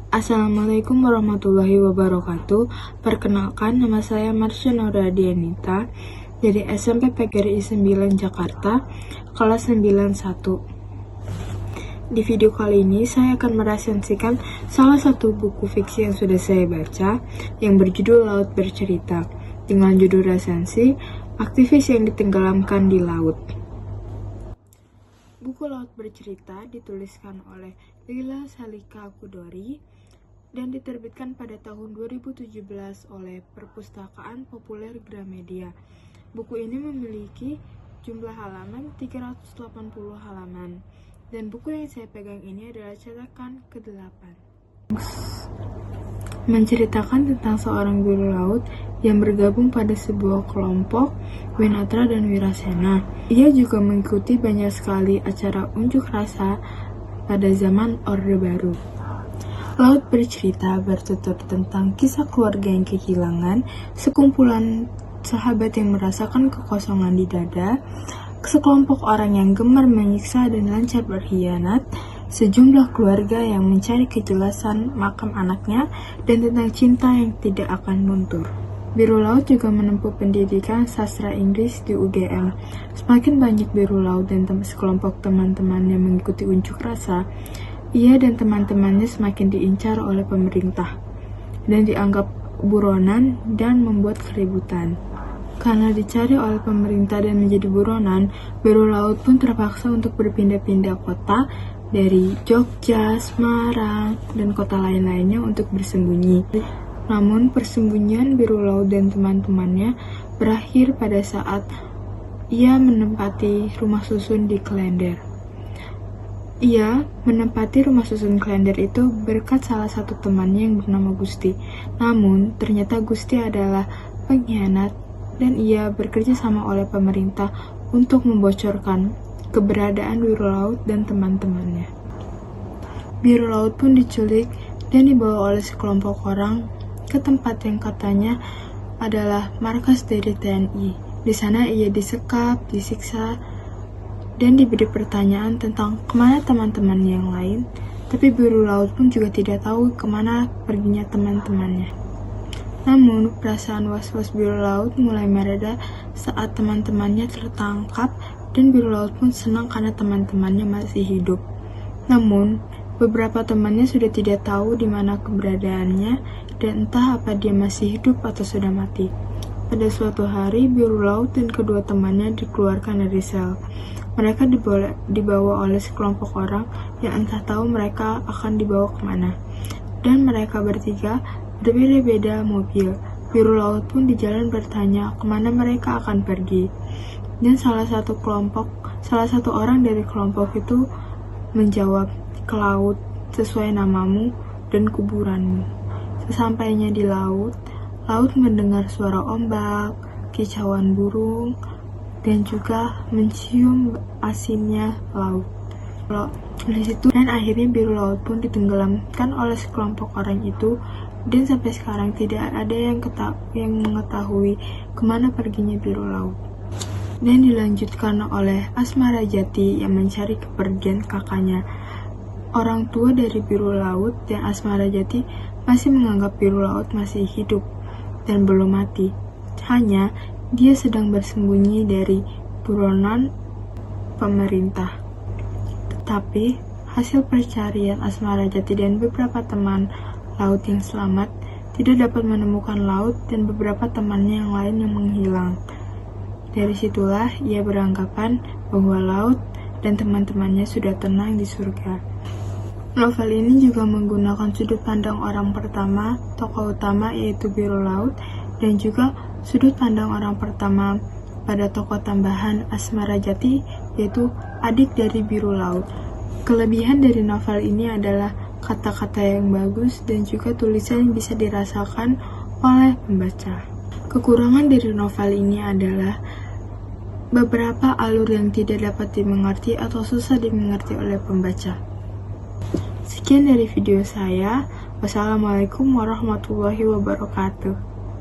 Assalamualaikum warahmatullahi wabarakatuh. Perkenalkan, nama saya Marsha Nuradianita dari SMP PGRI 9 Jakarta, kelas 91. Di video kali ini, saya akan meresensikan salah satu buku fiksi yang sudah saya baca, yang berjudul Laut Bercerita, dengan judul resensi, Aktivis yang Ditenggelamkan di Laut. Buku Laut Bercerita dituliskan oleh Lila Salika Kudori dan diterbitkan pada tahun 2017 oleh Perpustakaan Populer Gramedia. Buku ini memiliki jumlah halaman 380 halaman, dan buku yang saya pegang ini adalah cetakan ke-8. Menceritakan tentang seorang biru laut yang bergabung pada sebuah kelompok Winatra dan Wirasena. Ia juga mengikuti banyak sekali acara unjuk rasa pada zaman Orde Baru. Laut Bercerita bertutur tentang kisah keluarga yang kehilangan, sekumpulan sahabat yang merasakan kekosongan di dada, sekelompok orang yang gemar menyiksa dan lancar berkhianat, sejumlah keluarga yang mencari kejelasan makam anaknya, dan tentang cinta yang tidak akan luntur. Biru Laut juga menempuh pendidikan sastra Inggris di UGM. Semakin banyak biru laut dan sekelompok teman-temannya mengikuti unjuk rasa, ia dan teman-temannya semakin diincar oleh pemerintah dan dianggap buronan dan membuat keributan. Karena dicari oleh pemerintah dan menjadi buronan, biru laut pun terpaksa untuk berpindah-pindah kota dari Jogja, Semarang, dan kota lain-lainnya untuk bersembunyi. Namun persembunyian biru laut dan teman-temannya berakhir pada saat ia menempati rumah susun di Klender. Ia menempati rumah susun Klender itu berkat salah satu temannya yang bernama Gusti. Namun ternyata Gusti adalah pengkhianat dan ia bekerja sama oleh pemerintah untuk membocorkan keberadaan biru laut dan teman-temannya. Biru laut pun diculik dan dibawa oleh sekelompok orang ke tempat yang katanya adalah markas dari TNI. Di sana ia disekap, disiksa, dan diberi pertanyaan tentang kemana teman-teman yang lain. Tapi biru laut pun juga tidak tahu kemana perginya teman-temannya. Namun, perasaan was-was biru laut mulai mereda saat teman-temannya tertangkap, dan biru laut pun senang karena teman-temannya masih hidup. Namun, beberapa temannya sudah tidak tahu di mana keberadaannya, dan entah apa dia masih hidup atau sudah mati. Pada suatu hari, biru laut dan kedua temannya dikeluarkan dari sel. Mereka dibawa oleh sekelompok orang yang entah tahu mereka akan dibawa kemana. Dan mereka bertiga berbeda-beda mobil. Biru laut pun di jalan bertanya kemana mereka akan pergi. Dan salah satu orang dari kelompok itu menjawab, ke laut, sesuai namamu dan kuburanmu. Sesampainya di laut, laut mendengar suara ombak, kicauan burung, dan juga mencium asinnya laut. Dari situ, dan akhirnya biru laut pun ditenggelamkan oleh sekelompok orang itu, dan sampai sekarang tidak ada yang mengetahui kemana perginya biru laut. Dan dilanjutkan oleh Asmara Jati yang mencari kepergian kakaknya. Orang tua dari biru laut dan Asmara Jati masih menganggap biru laut masih hidup dan belum mati. Hanya dia sedang bersembunyi dari buronan pemerintah. Tetapi hasil pencarian Asmara Jati dan beberapa teman laut yang selamat tidak dapat menemukan laut dan beberapa temannya yang lain yang menghilang. Dari situlah ia beranggapan bahwa laut dan teman-temannya sudah tenang di surga. Novel ini juga menggunakan sudut pandang orang pertama, tokoh utama yaitu biru laut, dan juga sudut pandang orang pertama pada tokoh tambahan Asmara Jati, yaitu adik dari biru laut. Kelebihan dari novel ini adalah kata-kata yang bagus dan juga tulisan yang bisa dirasakan oleh pembaca. Kekurangan dari novel ini adalah beberapa alur yang tidak dapat dimengerti atau susah dimengerti oleh pembaca. Sekian dari video saya. Wassalamualaikum warahmatullahi wabarakatuh.